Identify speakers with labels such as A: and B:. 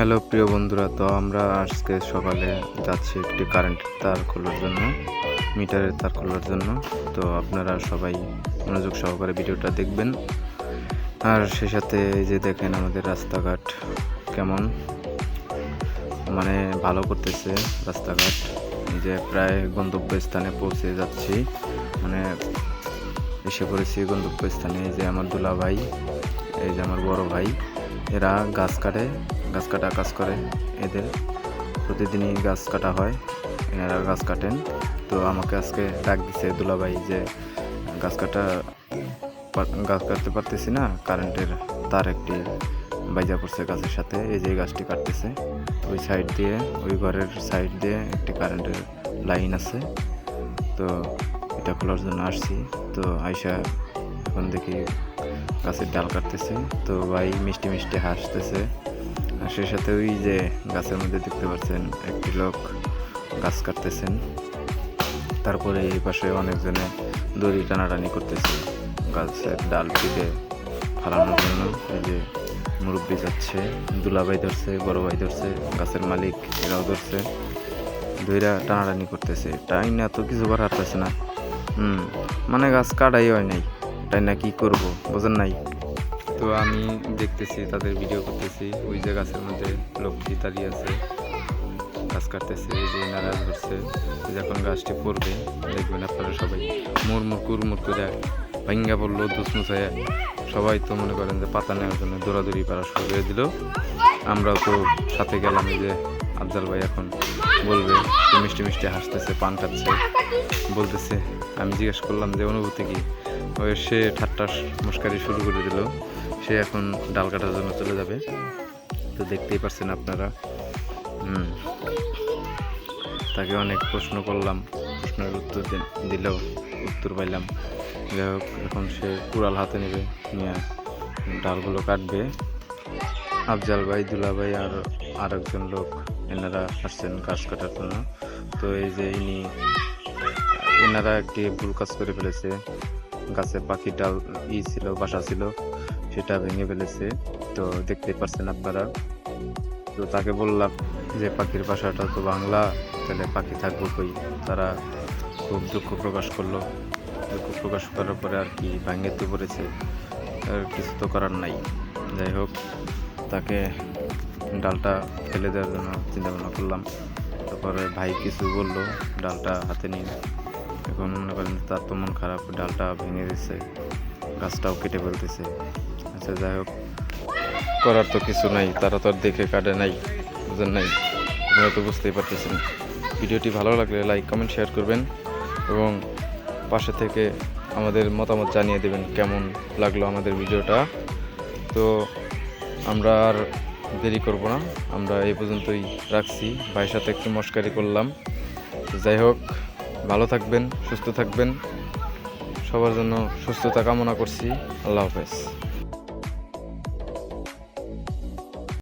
A: Hello প্রিয় বন্ধুরা, তো আমরা আজকে সকালে যাচ্ছি একটি কারেন্টের তার খোলার জন্য, মিটারের তার খোলার জন্য। তো আপনারা সবাই মনোযোগ সহকারে ভিডিওটা দেখবেন। আর সে সাথে এই যে দেখেন আমাদের রাস্তাঘাট কেমন, মানে ভালো করতেছে রাস্তাঘাট। এই যে প্রায় গন্তব্যস্থানে পৌঁছে যাচ্ছি, মানে এসে পড়েছি গন্তব্যস্থানে। এই যে আমার দুলা ভাই, এই যে আমার বড় ভাই, এরা গাছ কাটা কাজ করে। এদের প্রতিদিনই গাছ কাটা হয়, এনারা গাছ কাটেন। তো আমাকে আজকে ডাক দিছে দুলাভাই যে গাছ কাটতে পারতেছি না, কারেন্টের তার একটি বাইজা পড়ছে গাছের সাথে। এই যে গাছটি কাটতেছে, ওই সাইড দিয়ে, ওই ঘরের সাইড দিয়ে একটি কারেন্টের লাইন আছে। তো এটা খোলার জন্য আসছি। তো আয়শা এখন দেখি গাছের ডাল কাটতেছে। তো ভাই মিষ্টি মিষ্টি হাসতেছে। আর সেই সাথে ওই যে গাছের মধ্যে দেখতে পাচ্ছেন একটি লোক গাছ কাটতেছেন। তারপরে এই পাশে অনেকজনে দড়ি টানাটানি করতেছে গাছের ডাল থেকে ফালানোর জন্য। এই যে মুরব্বি যাচ্ছে, দুলাভাই ধরছে, বড় ভাই ধরছে, গাছের মালিক এরাও ধরছে, দড়িটা টানাটানি করতেছে। টাই না তো কিছু করার হারতেছে না। মানে গাছ কাটাই হয় নাই, তাই না, কি করবো বোঝেন নাই। তো আমি দেখতেছি, তাদের ভিডিও করতেছি। ওই যে গাছের মধ্যে লোকটি দাঁড়িয়ে আছে, গাছ কাটতেছে। এই যে নারা ধরছে, যখন গাছটি পড়বে দেখবেন আপনারা সবাই মুড়মুড় করে ভাঙ্গা পড়লো দুসমুছায়। সবাই তো মনে করেন যে পাতা নেওয়ার জন্য দৌড়াদৌড়ি পাড়া শুরু করে দিল। আমরাও তো সাথে গেলাম। এই যে আফজাল ভাই এখন বলবে, মিষ্টি মিষ্টি হাসতেছে, পান খাচ্ছে, বলতেছে। আমি জিজ্ঞেস করলাম যে অনুভূতি কি, ওই সে ঠাট্টা মস্কারি শুরু করে দিল। সে এখন ডাল কাটার জন্য চলে যাবে। তো দেখতেই পাচ্ছেন আপনারা। তাকে অনেক প্রশ্ন করলাম, প্রশ্নের উত্তর দিলেও উত্তর পাইলাম। যাই হোক, এখন সে কুড়াল হাতে নেবে, নিয়ে ডালগুলো কাটবে। আফজাল ভাই, দুলা ভাই আর আরেকজন লোক, এনারা আসছেন গাছ কাটার জন্য। তো এই যে এনারা একটি ভুল কাজ করে ফেলেছে। গাছে পাখির ডাল ছিল, বাসা ছিল, সেটা ভেঙে ফেলেছে। তো দেখতে পাচ্ছেন আপনারা। তো তাকে বললাম যে পাখির বাসাটা তো বাংলা, তাহলে পাখি থাকবো কই। তারা খুব দুঃখ প্রকাশ করলো। দুঃখ প্রকাশ করার পরে আর কি ভাঙে তো পড়েছে, আর কিছু তো করার নাই। যাই হোক, তাকে ডালটা ফেলে দেওয়ার জন্য চিন্তা ভাবনা করলাম। তারপরে ভাই কিছু বললো, ডালটা হাতে নিয়ে। এখন মনে করেন তার তো মন খারাপ, ডালটা ভেঙে দিচ্ছে, গাছটাও কেটে ফেলতেছে। আচ্ছা যাই হোক, করার তো কিছু নাই, তারা তো আর দেখে কাটে নাই, বুঝেন নাই, আপনারা তো বুঝতেই পারতেছেন। ভিডিওটি ভালো লাগলে লাইক কমেন্ট শেয়ার করবেন এবং পাশে থেকে আমাদের মতামত জানিয়ে দেবেন কেমন লাগলো আমাদের ভিডিওটা। তো আমরা আর দেরি করব না, আমরা এই পর্যন্তই রাখছি। ভাইয়ের সাথে একটু মস্কারি করলাম। যাই হোক, ভালো থাকবেন, সুস্থ থাকবেন, সবার জন্য সুস্থতা কামনা করছি। আল্লাহ হাফেজ।